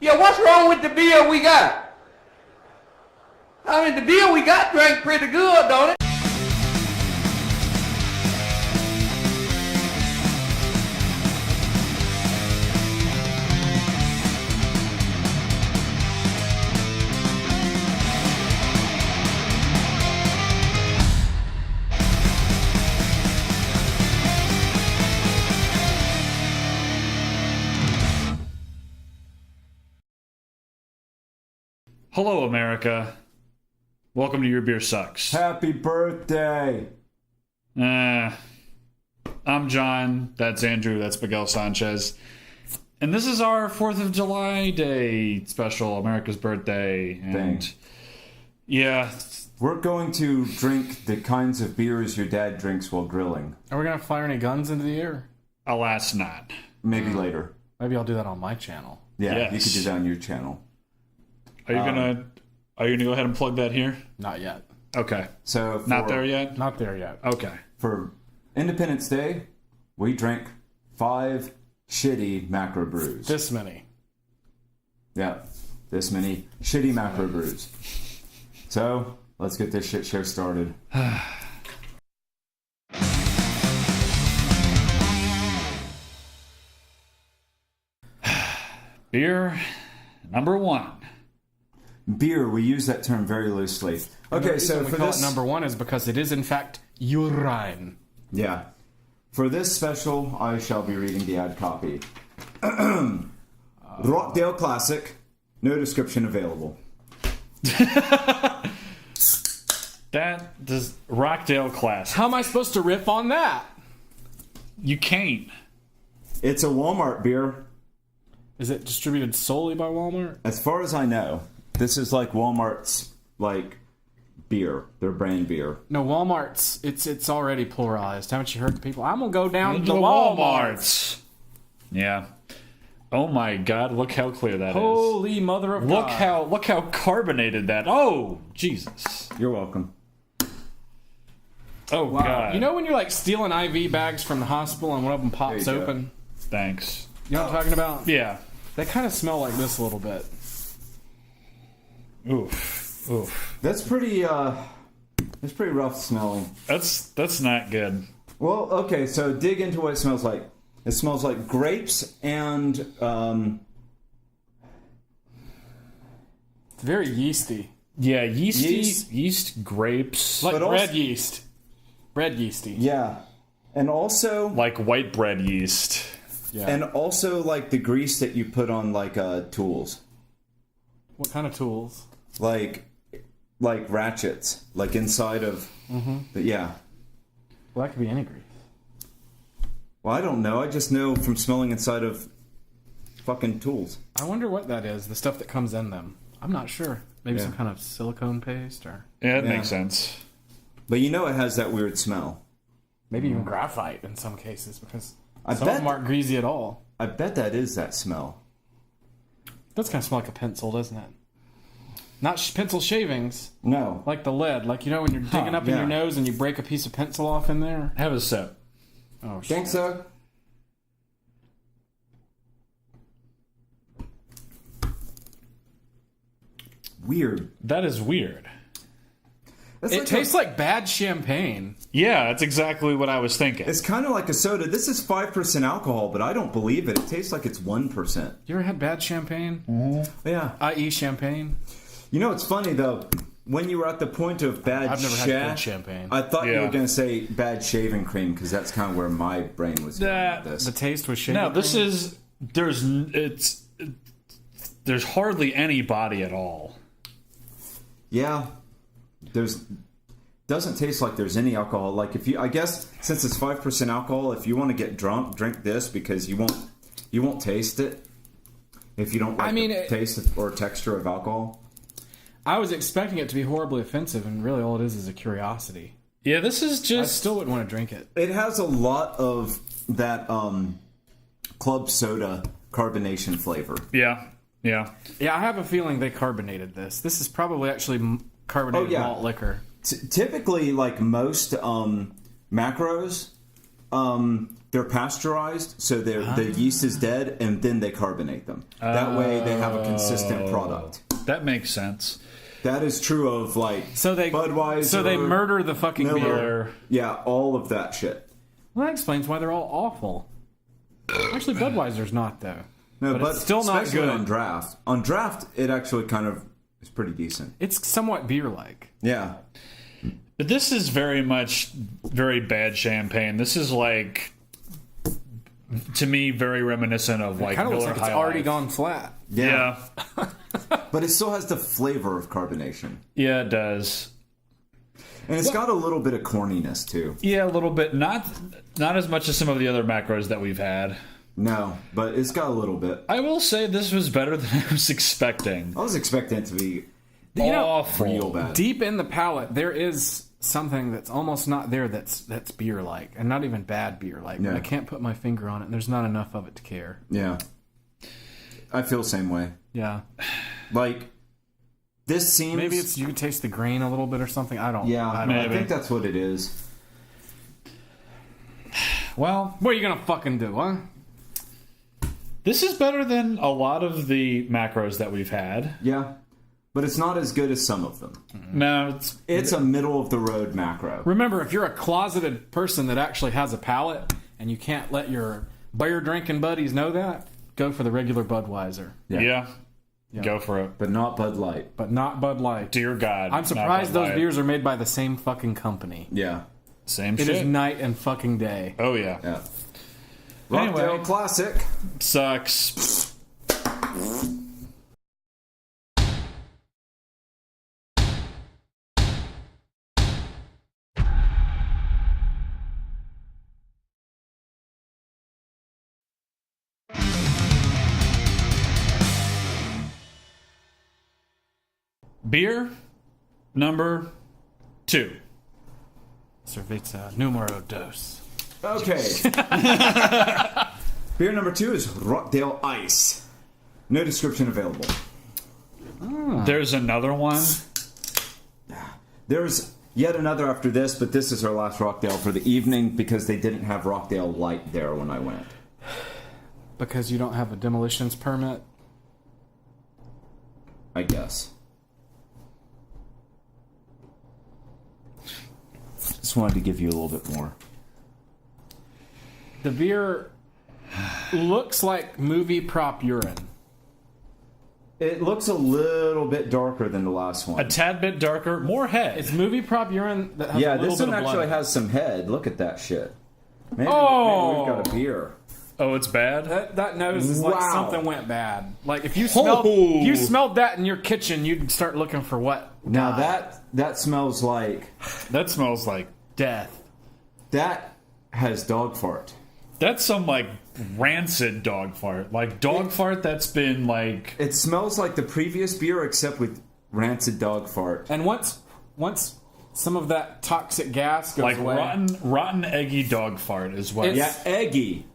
Yeah, what's wrong with the beer we got? I mean, the beer we got drank pretty good, don't it? Hello, America. Welcome to Your Beer Sucks. Happy birthday! I'm John. That's Andrew. That's Miguel Sanchez. And this is our 4th of July Day special, America's birthday. And Thing. yeah, We're going to drink the kinds of beers your dad drinks while grilling. Are we gonna fire any guns into the air? alas not. Maybe later. Maybe I'll do that on my channel. Yeah, Yes. you could do that on your channel. Are you gonna go ahead and plug that here? Not yet. Okay. So Not there yet? Not there yet. Okay. For Independence Day, we drank 5 shitty macrobrews. This many. Yeah, this many shitty macrobrews. So let's get this shit show started. Beer number 1. Beer, we use that term very loosely. Okay, so we for call this it number 1 is because it is in fact urine. Yeah. For this special, I shall be reading the ad copy. Rockdale Classic. No description available. That does Rockdale Classic. How am I supposed to riff on that? You can't. It's a Walmart beer. Is it distributed solely by Walmart? As far as I know, this is like Walmart's beer, their brand beer. No, Walmart's. It's already pluralized. Haven't you heard the people? I'm gonna go down to The Walmart's. Yeah. Oh my God! Look how clear that is. Holy mother of God! Look how carbonated that. Oh Jesus! You're welcome. Oh God! You know when you're like stealing IV bags from the hospital and one of them pops There you go. open? Thanks. You know what I'm talking about? Yeah. They kind of smell like this a little bit. Oof. Oof. That's pretty rough smelling. That's not good. Well, okay, so dig into what it smells like. It smells like grapes and It's very yeasty. Yeah, yeast, Yeast. grapes, Like But bread also- yeast. Bread yeasty. yeah. And also like white bread yeast. Yeah. and also like the grease that you put on tools. What kind of tools? Like ratchets, like inside of. But yeah. Well, that could be any grease. Well, I don't know. I just know from smelling inside of fucking tools. I wonder what that is. The stuff that comes in them. I'm not sure. Maybe Yeah. some kind of silicone paste, or Yeah, that Yeah. makes sense. But you know it has that weird smell. maybe even graphite in some cases, because I some bet- of them aren't greasy at all. I bet that is that smell. It does kind of smell like a pencil, doesn't it? Not pencil shavings, No. like the lead. Like, you know when you're digging up in yeah. your nose and you break a piece of pencil off in there? Have a sip. Oh, shit. Think so? Weird. That is weird. That's It like tastes like bad champagne. Yeah, that's exactly what I was thinking. It's kind of like a soda. This is 5% alcohol, but I don't believe it. It tastes like it's 1%. You ever had bad champagne? Yeah. I.e. champagne? You know, it's funny, though. When you were at the point of bad I've never had good champagne. I thought you Yeah. were going to say bad shaving cream, because that's kind of where my brain was going That- with The this. taste was shaving No, this cream? is there's hardly any body at all. Yeah. Doesn't taste like there's any alcohol. Like I guess since it's 5% alcohol, if you want to get drunk, drink this, because you won't taste it if you don't like the taste or texture of alcohol. I was expecting it to be horribly offensive, and really all it is a curiosity. Yeah, this is I just still wouldn't want to drink it. It has a lot of that club soda carbonation flavor. yeah. Yeah, I have a feeling they carbonated this. This is probably actually carbonated Oh, yeah. malt liquor. Typically, like most macros, they're pasteurized, so the yeast is dead, and then they carbonate them. That way, they have a consistent product. That makes sense. That is true of Budweiser. So they murder the fucking Miller. beer. Yeah, all of that shit. Well, that explains why they're all awful. Actually, Budweiser's not though. No, but it's still not especially good on draft. On draft, it actually kind of is pretty decent. It's somewhat beer-like. Yeah. But this is very much very bad champagne. This is like, to me, very reminiscent of like Kind of Miller looks like High it's already Life. gone flat. Yeah. But it still has the flavor of carbonation. Yeah, it does. And it's got a little bit of corniness, too. Yeah, a little bit. Not as much as some of the other macros that we've had. No, but it's got a little bit. I will say this was better than I was expecting. I was expecting it to be Awful. real bad. Deep in the palate, there is something that's almost not there that's beer-like. And not even bad beer-like. Yeah. I can't put my finger on it, and there's not enough of it to care. Yeah. I feel the same way. Yeah. Like, this seems... Maybe it's you can taste the grain a little bit or something. I don't I Maybe. think that's what it is. Well, What are you gonna fucking do, huh? this is better than a lot of the macros that we've had. Yeah. But it's not as good as some of them. No, It's a middle-of-the-road macro. Remember, if you're a closeted person that actually has a palate and you can't let your beer drinking buddies know that, go for the regular Budweiser. yeah. Go for it. But not Bud Light. But not Bud Light. Dear God. I'm not surprised Bud those Light. beers are made by the same fucking company. Yeah. Same It shit. is night and fucking day. Oh, yeah. Yeah. Anyway. Rockdale Classic. Sucks. Beer number 2. Cerveza numero dos. Okay. Beer number 2 is Rockdale Ice. No description available. There's another one. There's yet another after this, but this is our last Rockdale for the evening because they didn't have Rockdale Light there when I went. Because you don't have a demolitions permit? I guess. Just wanted to give you a little bit more. The beer looks like movie prop urine. It looks a little bit darker than the last one. A tad bit darker. More head. It's movie prop urine that has Yeah, a little this bit one of blood. actually has some head. Look at that shit. Maybe we've got a beer. Oh, it's bad? That nose is like Wow. something went bad. Like if you Oh. smelled that in your kitchen, you'd start looking for what? Now died. that smells like... That smells like... Death. That has dog fart. That's some, like, rancid dog fart. Like, dog fart that's been, like... It smells like the previous beer except with rancid dog fart. And once some of that toxic gas goes Like, away, rotten, eggy dog fart is what... Yeah, eggy.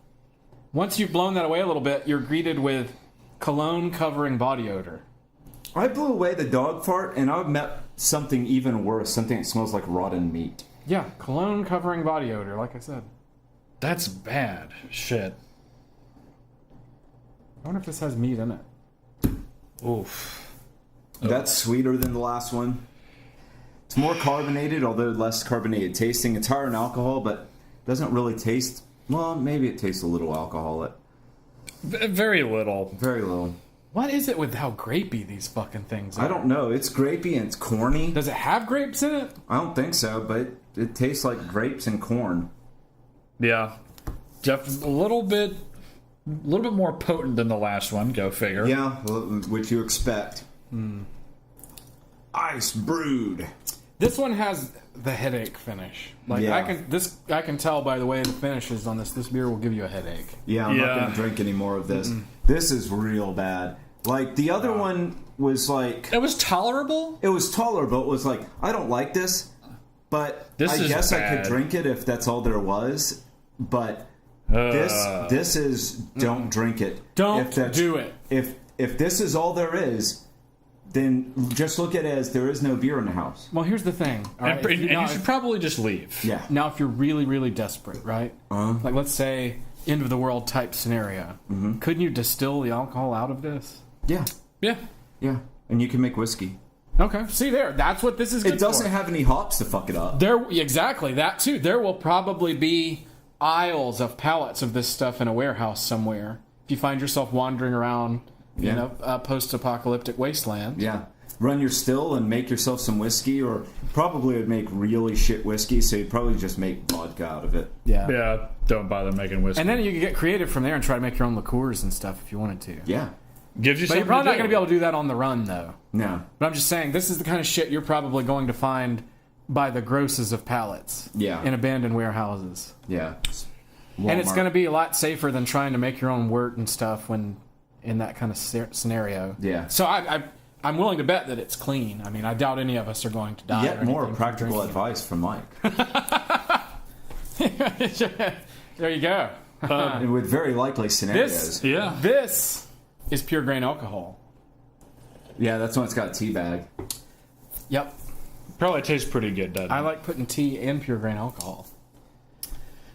once you've blown that away a little bit, you're greeted with cologne covering body odor. I blew away the dog fart and I've met something even worse. Something that smells like rotten meat. Yeah, cologne covering body odor, like I said. That's bad. Shit. I wonder if this has meat in it. Oof. That's sweeter than the last one. It's more carbonated, although less carbonated tasting. It's higher in alcohol, but doesn't really taste... Well, maybe it tastes a little alcoholic. Very little. Very little. What is it with how grapey these fucking things are? I don't know. It's grapey and it's corny. Does it have grapes in it? I don't think so, but it tastes like grapes and corn. Yeah. A little bit more potent than the last one. Go figure. Yeah, which you expect. Ice brewed. This one has the headache finish. Like Yeah. I can tell by the way the finish is on this. This beer will give you a headache. Yeah, I'm not Yeah. going to drink any more of this. This is real bad. Like, the other one was like... It was tolerable. It was tolerable. It was like, I don't like this, but This I is guess I bad. could drink it if that's all there was. But this is... Don't drink it. Don't do it. If this is all there is, then just look at it as there is no beer in the house. Well, here's the thing. All right? And you should probably just leave. Yeah. Now, if you're really, really desperate, right? Like, let's say, end of the world type scenario. Couldn't you distill the alcohol out of this? Yeah. Yeah. Yeah. And you can make whiskey. Okay. See there. That's what this is good It doesn't for. have any hops to fuck it up. Exactly. That, too. There will probably be aisles of pallets of this stuff in a warehouse somewhere. If you find yourself wandering around, in a post-apocalyptic wasteland. Yeah. Run your still and make yourself some whiskey, or probably would make really shit whiskey, so you'd probably just make vodka out of it. Yeah. Yeah, don't bother making whiskey. And then you can get creative from there and try to make your own liqueurs and stuff if you wanted to. Yeah. Gives you But you're something probably not to going to do. be able to do that on the run, though. No. But I'm just saying, this is the kind of shit you're probably going to find by the grosses of pallets. Yeah. In abandoned warehouses. Yeah. And it's Walmart. going to be a lot safer than trying to make your own wort and stuff when in that kind of scenario. Yeah. So I'm willing to bet that it's clean. I mean, I doubt any of us are going to die. Yet or more anything from practical drinking. advice from Mike. There you go. And with very likely scenarios. This is pure grain alcohol. Yeah, that's when it's got tea bag. Yep. Probably tastes pretty good, doesn't it? I like putting tea in pure grain alcohol.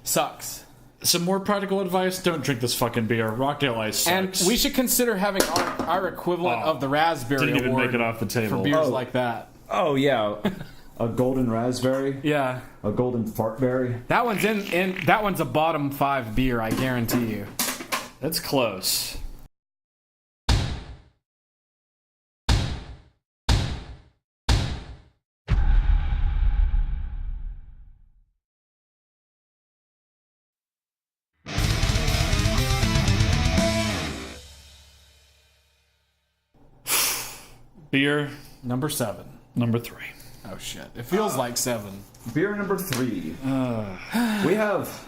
Sucks. Some more practical advice: don't drink this fucking beer. Rockdale Ice sucks. And we should consider having our equivalent of the raspberry didn't even award make it off the table. for beers Oh. like that. Oh, yeah. A golden raspberry. Yeah. A golden fartberry. That one's that one's a bottom 5 beer, I guarantee you. That's close. Beer Number 7. number 3. Oh shit. It feels like 7. Beer number 3. We have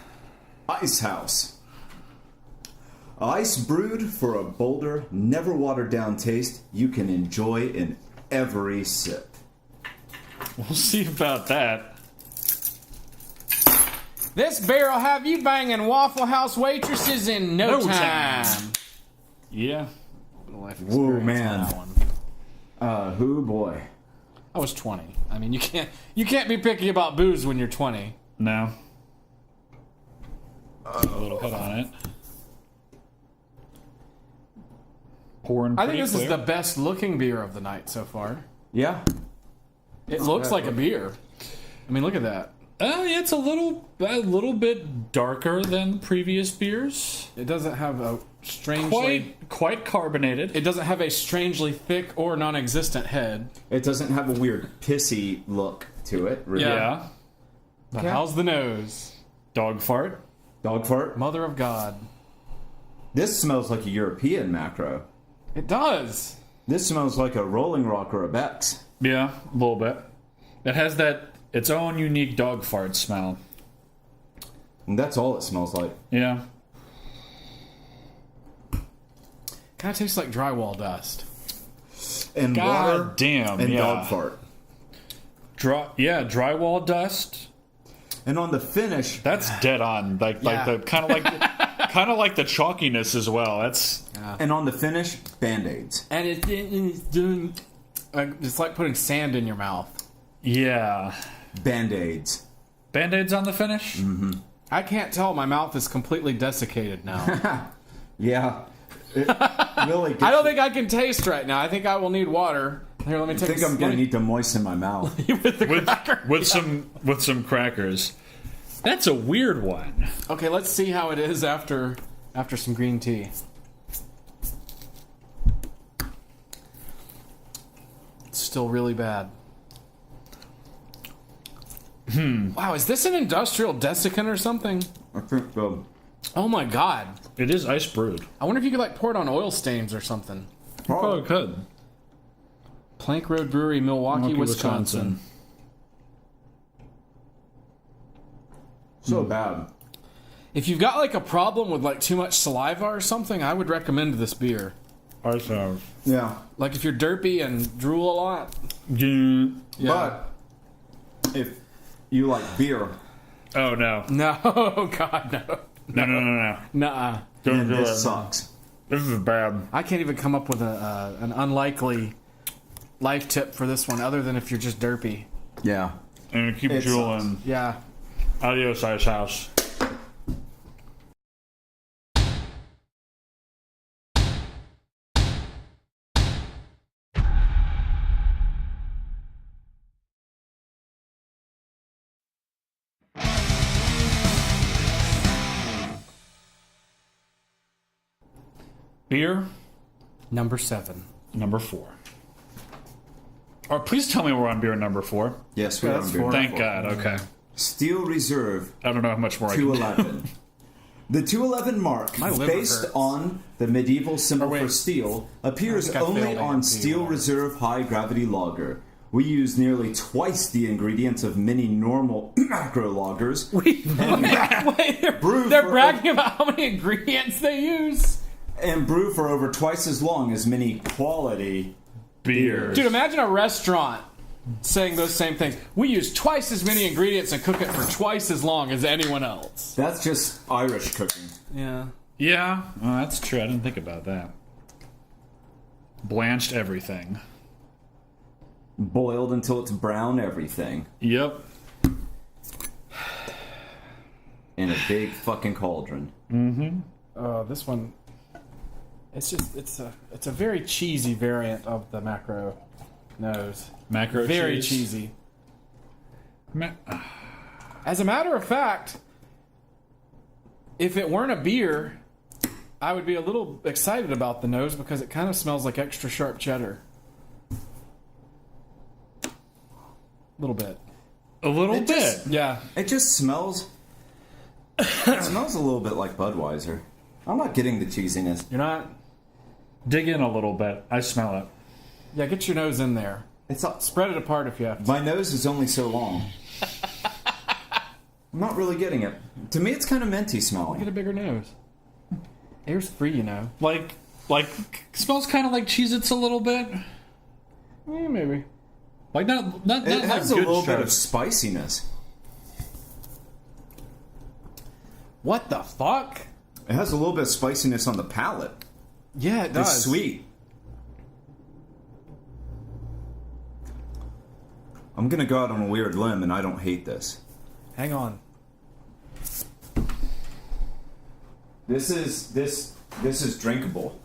Ice House. Ice brewed for a bolder, never watered down taste you can enjoy in every sip. We'll see about that. This beer will have you banging Waffle House waitresses in no No time. time. Yeah. Life Whoa, experience man. on that one. Who boy. I was 20. I mean, you can't be picky about booze when you're 20. No. A little hit on it. Pouring I think pretty this clear. is the best looking beer of the night so far. Yeah. It looks like a beer. I mean, look at that. Yeah, it's a little bit darker than previous beers. It doesn't have a strangely... Quite carbonated. It doesn't have a strangely thick or non-existent head. It doesn't have a weird pissy look to it. Really. Yeah. But Yeah. how's the nose? Dog fart. Dog fart. Mother of God. This smells like a European macro. It does. This smells like a Rolling Rock or a Beck's. Yeah, a little bit. It has its own unique dog fart smell. And that's all it smells like. Yeah. Kind of tastes like drywall dust. And God water damn, and yeah. dog fart. Drywall dust. And on the finish, That's dead on. Like Yeah. the kind of like the chalkiness as well. That's Band-Aids. And it's doing... It's like putting sand in your mouth. yeah. Band-Aids. Band-Aids on the finish? I can't tell. My mouth is completely desiccated now. Yeah. It really gets I don't think I can taste right now. I think I will need water. Here, let me I take think I'm going to need to moisten my mouth. with some crackers. That's a weird one. Okay, let's see how it is after some green tea. It's still really bad. Wow, is this an industrial desiccant or something? I think Oh my god. It is ice brewed. I wonder if you could like pour it on oil stains or something. Probably could. Plank Road Brewery, Milwaukee, Wisconsin. so bad. If you've got like a problem with like too much saliva or something, I would recommend this beer. Ice house. Yeah. Like if you're derpy and drool a lot. Yeah. But if you like beer, Oh no. No, God, no. No. Nuh-uh. Don't then do this it. sucks. This is bad. I can't even come up with an unlikely life tip for this one, other than if you're just derpy. Yeah. And keep juuling. Yeah. Adios, Ice House. Beer Number 7. number 4. Or please tell me we're on beer number 4. Yes, we Yeah, are. that's on beer four. Thank number God. Okay. Steel Reserve I don't know how much more I can do. 211. The 211 mark, My liver based hurts. on the medieval symbol wait. for steel, appears I think I only failed on AMP. Steel Reserve High Gravity Lager. We use nearly twice the ingredients of many normal macro lagers. Wait, Brew they're for- bragging about how many ingredients they use. And brew for over twice as long as many quality Beer. Dude, imagine a restaurant saying those same things. We use twice as many ingredients and cook it for twice as long as anyone else. That's just Irish cooking. Yeah. Yeah, well, that's true. I didn't think about that. Blanched everything. Boiled until it's brown everything. Yep. In a big fucking cauldron. This one. It's a very cheesy variant of the macro nose. Macro Very cheese. cheesy. Ma- As a matter of fact, if it weren't a beer, I would be a little excited about the nose because it kind of smells like extra sharp cheddar. A little bit. a little It bit. just- Yeah. It just smells... It smells a little bit like Budweiser. I'm not getting the cheesiness. You're not? Dig in a little bit. I smell it. Yeah, get your nose in there. It's not... Spread it apart if you have to. My nose is only so long. I'm not really getting it. To me, it's kind of minty Get smelling. a bigger nose. Air's free, you know. Like smells kind of like Cheez-Its a little bit. Maybe. Like not It has a like good little bit of Sharks. spiciness. What the fuck? It has a little bit of spiciness on the palate. Yeah, it does. It's sweet. I'm gonna go out on a weird limb, and I don't hate this. Hang on. This is drinkable.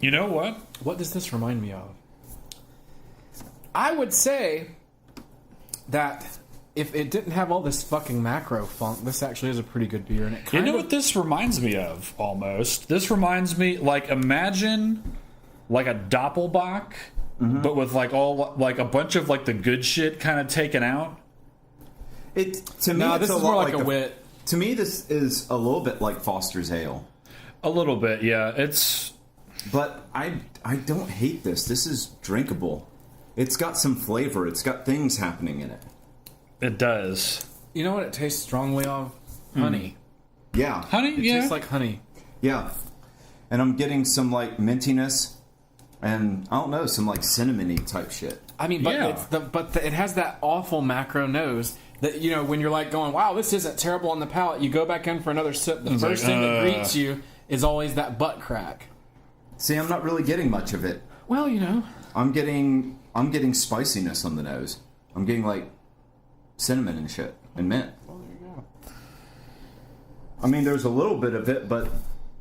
You know what? What does this remind me of? I would say that if it didn't have all this fucking macro funk, this actually is a pretty good beer. And it You kind know of what this reminds me of, almost? This reminds me, like, imagine, like, a Doppelbock, but with, like, a bunch of, like, the good shit kind of taken out. To me, No, it's this is lot more like a the- wit. To me, this is a little bit like Foster's Ale. A little bit, yeah. It's... But I don't hate this. This is drinkable. It's got some flavor. It's got things happening in it. It does. You know what it tastes strongly of? Honey. Yeah. Honey, It yeah. tastes like honey. Yeah. And I'm getting some, like, mintiness and, I don't know, some, like, cinnamony type shit. I mean, but Yeah. it has that awful macro nose that, you know, when you're like going, wow, this isn't terrible on the palate, you go back in for another sip, the It's first like, thing that greets you is always that butt crack. See, I'm not really getting much of it. Well, you know. I'm getting spiciness on the nose. I'm getting, like, cinnamon and shit and mint. Well, there you go. I mean, there's a little bit of it, but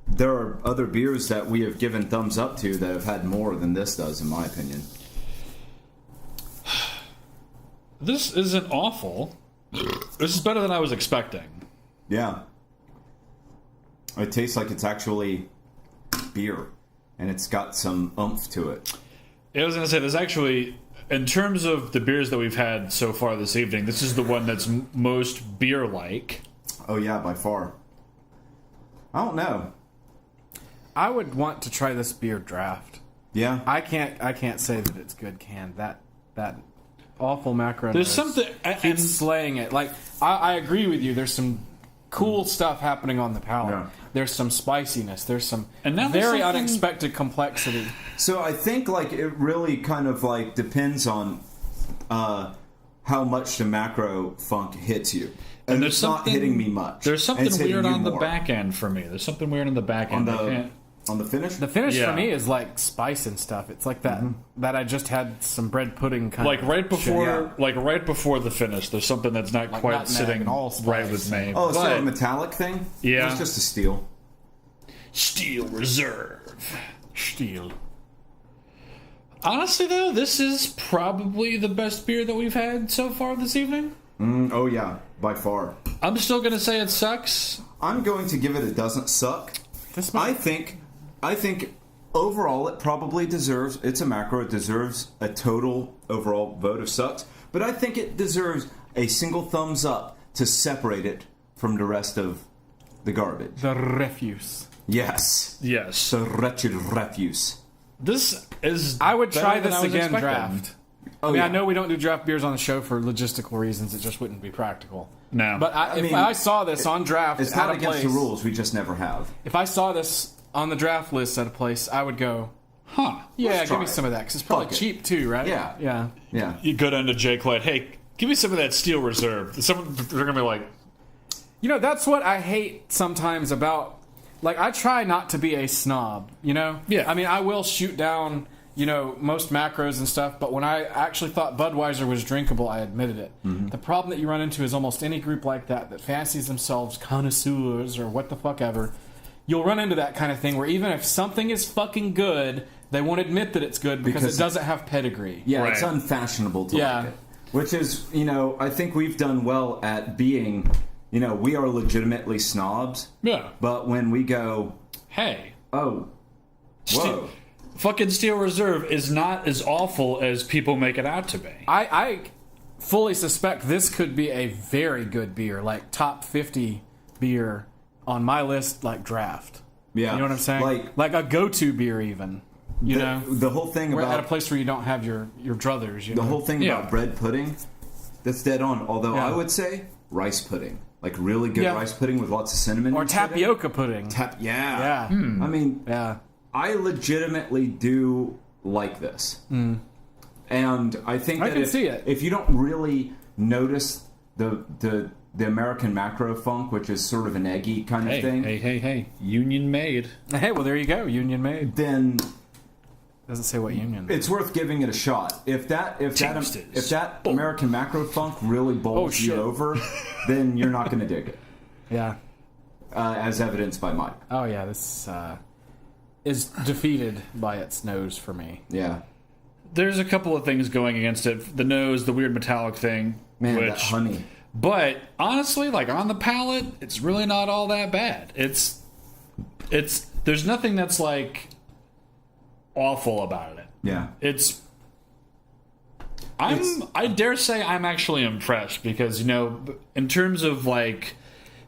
there are other beers that we have given thumbs up to that have had more than this does, in my opinion. This isn't awful. This is better than I was expecting. Yeah. It tastes like it's actually beer, and it's got some oomph to it. I was going to say, there's actually, in terms of the beers that we've had so far this evening, this is the one that's most beer-like. Oh, yeah, by far. I don't know. I would want to try this beer draft. Yeah. I can't say that it's good canned. That awful macro There's nose something... keeps slaying it. Like, I agree with you. There's some cool stuff happening on the palate. Yeah. There's some spiciness. There's some And now there's very something- unexpected complexity. So I think, like, it really kind of, like, depends on how much the macro funk hits you. And there's it's not something- hitting me much. There's something It's hitting weird you on the more. back end for me. There's something weird on the back On end. I can't... On the finish? The finish Yeah. for me is like spice and stuff. It's like that that I just had some bread pudding kind Like of right before, Yeah. like right before the finish, there's something that's not Like quite nutmeg sitting and allspice. right with me. Oh, it's But still a metallic thing? Yeah. It's just a steel. Steel Reserve. steel. Honestly, though, this is probably the best beer that we've had so far this evening. Oh, yeah, by far. I'm still gonna say it sucks. I'm going to give it a doesn't suck. This I think overall it probably deserves, it's a macro, it deserves a total overall vote of sucks, but I think it deserves a single thumbs up to separate it from the rest of the garbage. the refuse. Yes. Yes, The wretched refuse. this is. I would better try than this I was again expecting. draft. Oh, I mean, yeah. I know we don't do draft beers on the show for logistical reasons. It just wouldn't be practical. No, But if mean, I saw this on draft It's at not a against place, the rules, we just never have. if I saw this on the draft list at a place, I would go, huh? yeah, Let's give try me it. some of that because it's probably Fuck it. cheap too, right? Yeah. yeah. Yeah. You go down to Jake Light. Hey, give me some of that Steel Reserve. Someone, they're gonna be like, You know, that's what I hate sometimes about. Like, I try not to be a snob. You know. Yeah. I mean, I will shoot down, you know, most macros and stuff, but when I actually thought Budweiser was drinkable, I admitted it. The problem that you run into is almost any group like that fancies themselves connoisseurs or what the fuck ever. You'll run into that kind of thing where even if something is fucking good, they won't admit that it's good because Because it doesn't have pedigree. Yeah, it's Right. unfashionable to Yeah. like it. Which is, you know, I think we've done well at being, you know, we are legitimately snobs. yeah, But when we go, hey, oh, whoa. fucking Steel Reserve is not as awful as people make it out to be. I fully suspect this could be a very good beer, like top 50 beer on my list, like draft. Yeah. You know what I'm saying? Like a go-to beer, even. You know, The whole thing we're about at a place where you don't have your druthers. You the know? whole thing Yeah. about bread pudding, that's dead on. Although Yeah. I would say rice pudding, like really good Yeah. rice pudding with lots of cinnamon or and shit in it. tapioca pudding. Yeah. Yeah, I mean, yeah. I legitimately do like this, and I think I that can if, see it. if you don't really notice the American macro funk, which is sort of an eggy kind of Hey, thing, hey, Union made. Hey, well, there you go. Union made. then Doesn't say what union. it's worth giving it a shot. If that Teamsters. American macro funk really bowls shit. you over, then you're not going to dig it, Yeah. as evidenced by Mike. Oh, yeah. This is defeated by its nose for me. Yeah, There's a couple of things going against it. The nose, the weird metallic thing, man, that which. honey. But honestly, like on the palate, it's really not all that bad. It's there's nothing that's like awful about it. Yeah, I dare say I'm actually impressed because, you know, in terms of like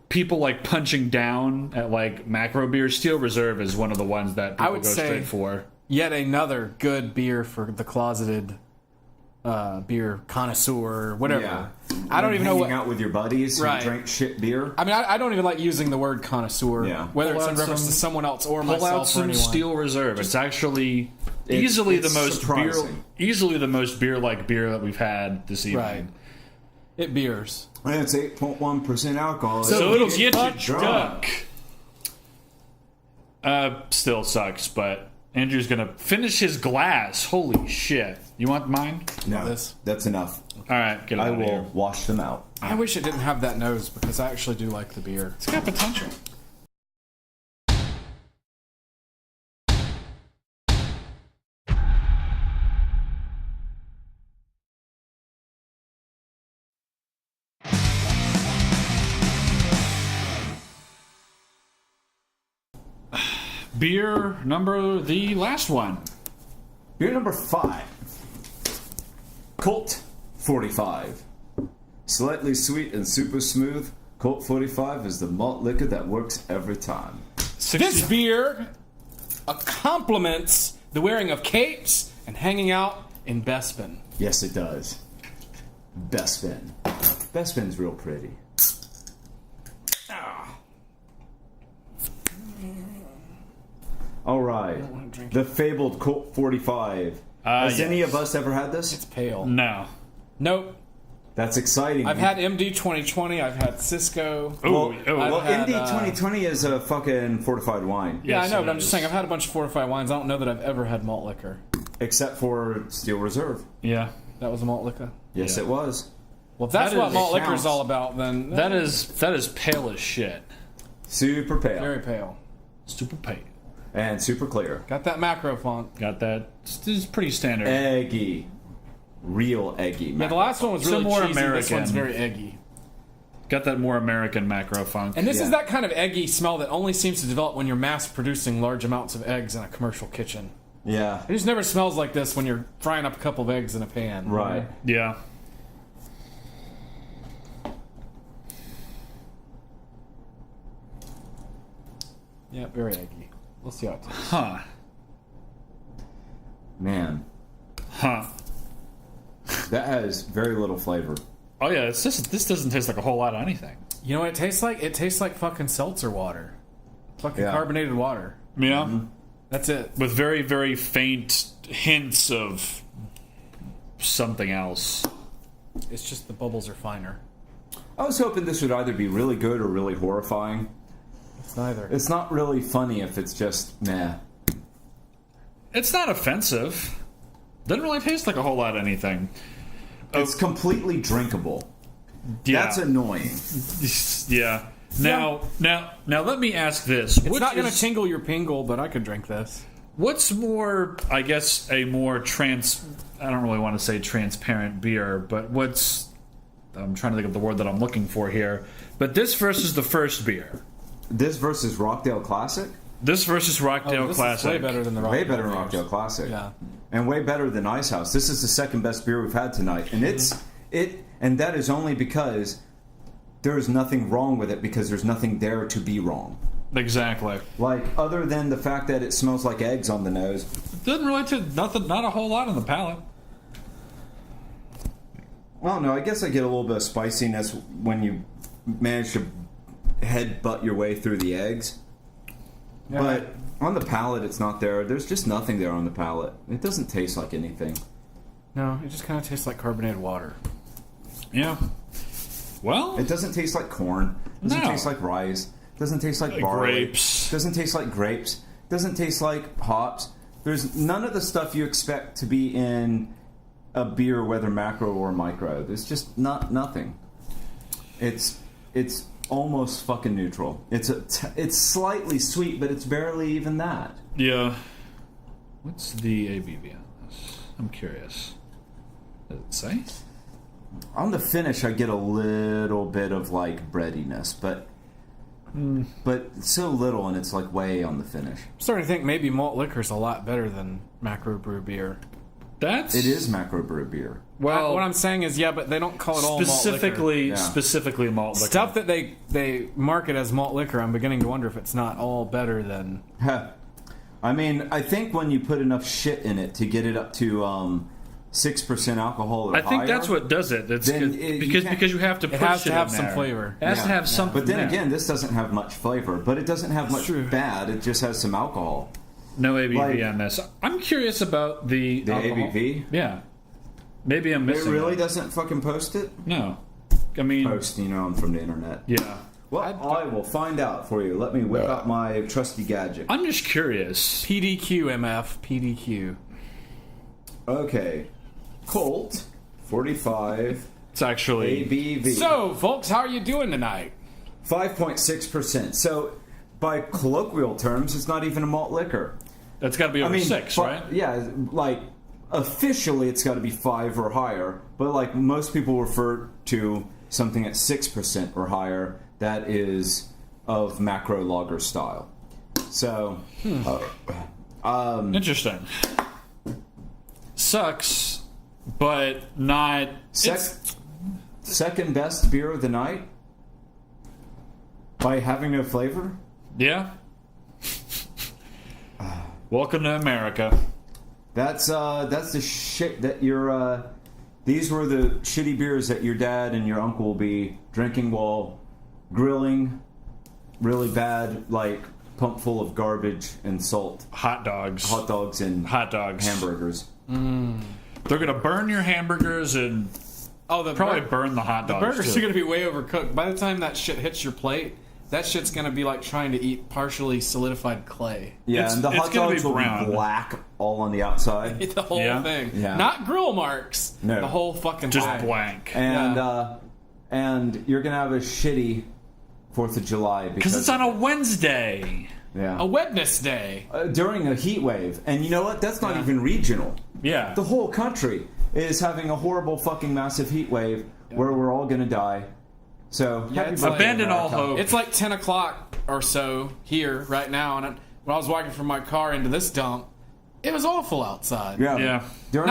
people like punching down at like macro beer, Steel Reserve is one of the ones that people would go say- straight for. Yet another good beer for the closeted beer connoisseur, whatever. yeah. I don't even know Hanging what. out with your buddies who Right. drink shit beer. I mean, I don't even like using the word connoisseur, Yeah. whether Pull it's in out reference some- to someone else or Pull out myself or some anyone. Steel Reserve. It's actually It's easily the surprising. most beer-like beer that we've had this evening. Right. It beers. And it's 8.1% alcohol. So it'll get you drunk. drunk. Still sucks, but Andrew's gonna finish his glass. Holy shit! You want mine? No, This. that's enough. All right, get it I out of will here. wash them out. I wish it didn't have that nose because I actually do like the beer. It's got potential. Beer the last one. Beer number 5. Colt 45. Slightly sweet and super smooth, Colt 45 is the malt liquor that works every time. This beer complements the wearing of capes and hanging out in Bespin. Yes, it does. Bespin. Bespin's real pretty. All right. The fabled Colt 45. Has yes. any of us ever had this? It's pale. No. Nope. That's exciting. I've had MD 2020. I've had Cisco. Well, I've had, MD 2020 is a fucking fortified wine. Yeah, Yes, I know, it but I'm just is. saying I've had a bunch of fortified wines. I don't know that I've ever had malt liquor. Except for Steel Reserve. Yeah. That was a malt liquor. Yes, Yeah. it was. Well, if that's That what is- malt it liquor is counts. all about, then That is pale as shit. Super pale. very pale. Super pale. And super clear. Got that macro font. Got that. It's pretty standard. Eggy. Real eggy. Yeah, the last one was really Some more cheesy. This American. one's very eggy. Got that more American macro funk. And this Yeah. is that kind of eggy smell that only seems to develop when you're mass producing large amounts of eggs in a commercial kitchen. Yeah. It just never smells like this when you're frying up a couple of eggs in a pan. Right. Yeah. Yeah, very eggy. We'll see how it tastes. Huh. Man. Huh. That has very little flavor. Oh yeah, this doesn't taste like a whole lot of anything. You know what it tastes like? It tastes like fucking seltzer water. Fucking Yeah. carbonated water. Yeah. That's it. With very, very faint hints of something else. It's just the bubbles are finer. I was hoping this would either be really good or really horrifying. It's neither. It's not really funny if it's just meh. It's not offensive. Doesn't really taste like a whole lot of anything. It's completely drinkable. Yeah. That's annoying. Yeah. Now, let me ask this. It's not going to tingle your pingle, but I could drink this. What's more, I guess, a more I don't really want to say transparent beer, but I'm trying to think of the word that I'm looking for here. But this versus the first beer. This versus Rockdale Classic? This versus Rockdale This Classic. is way better than the Way Rockdale better than beers. Rockdale Classic. Yeah. And way better than Ice House. This is the second best beer we've had tonight. And and that is only because there is nothing wrong with it, because there's nothing there to be wrong. Exactly. Like, other than the fact that it smells like eggs on the nose. Doesn't really not a whole lot on the palate. I don't know, I guess I get a little bit of spiciness when you manage to headbutt your way through the eggs. Yeah. But on the palate, it's not there. There's just nothing there on the palate. It doesn't taste like anything. No, it just kind of tastes like carbonated water. Yeah. Well, It doesn't taste like corn. It doesn't No. taste like rice. It doesn't taste like barley. grapes. It doesn't taste like grapes. It doesn't taste like hops. There's none of the stuff you expect to be in a beer, whether macro or micro. There's just nothing. It's almost fucking neutral. It's slightly sweet, but it's barely even that. Yeah. What's the ABV on this? I'm curious. Does it say? On the finish, I get a little bit of like breadiness, but so little, and it's like way on the finish. I'm starting to think maybe malt liquor is a lot better than macrobrew beer. It is macro brew beer. well. What I'm saying is, yeah, but they don't call it all malt liquor. Specifically malt liquor. Stuff that they market as malt liquor, I'm beginning to wonder if it's not all better than... I mean, I think when you put enough shit in it to get it up to 6% alcohol or I think higher, that's what does it. It's Then because you have to put It has shit to have in some there. flavor. It has to Yeah. have something. But then there. again, this doesn't have much flavor, but it doesn't have much true. bad. It just has some alcohol. No ABV Like- on this. I'm curious about the alcohol. ABV? Yeah. Maybe I'm It missing. really it. doesn't fucking post it? No. I mean, Post, I'm from the internet. yeah. Well, I will find out for you. Let me whip out my trusty gadget. I'm just curious. PDQ, MF. PDQ. Okay. Colt, 45, It's actually ABV. So, folks, how are you doing tonight? 5.6%. So, by colloquial terms, it's not even a malt liquor. that's got to be over 6, but- right? Yeah, like officially it's got to be 5 or higher, but like most people refer to something at 6% or higher that is of macro lager style. So, Interesting. Sucks, but not. It's, second best beer of the night by having no flavor. yeah. Welcome to America. That's the shit that your these were the shitty beers that your dad and your uncle will be drinking while grilling really bad, like pump full of garbage and salt Hot dogs. hot dogs and Hot dogs. hamburgers. They're gonna burn your hamburgers and Oh, the Probably burn the hot dogs. burgers too. are going to be way overcooked. By the time that shit hits your plate, that shit's going to be like trying to eat partially solidified clay. Yeah, and the hot gonna dogs will brown. be black all on the outside. The whole thing. Yeah. Not grill marks. No. The whole fucking Just thing. blank. And you're gonna have a shitty 4th of July Because it's on a Wednesday. yeah A Wednesday. during a heat wave. And you know what? That's not even regional. Yeah. The whole country is having a horrible fucking massive heat wave where we're all gonna die. So happy it's birthday, like- Abandon all America. hope. It's like 10 o'clock or so here right now, and when I was walking from my car into this dump, it was awful outside. Yeah. During,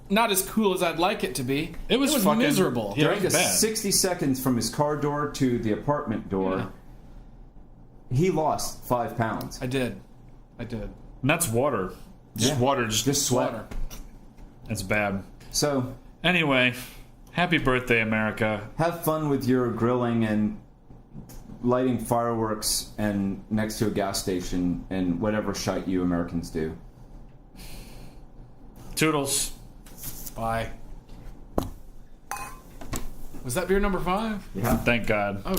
Not as cool as I'd like it to be. It was fucking miserable. Yeah, during it was the bad. 60 seconds from his car door to the apartment door, he lost 5 pounds. I did. And that's water. Just water. Just sweat. Water. It's bad. So Anyway, happy birthday, America. have fun with your grilling and lighting fireworks and next to a gas station and whatever shite you Americans do. Toodles. Bye. Was that beer number 5? Yeah. Thank God. Oh.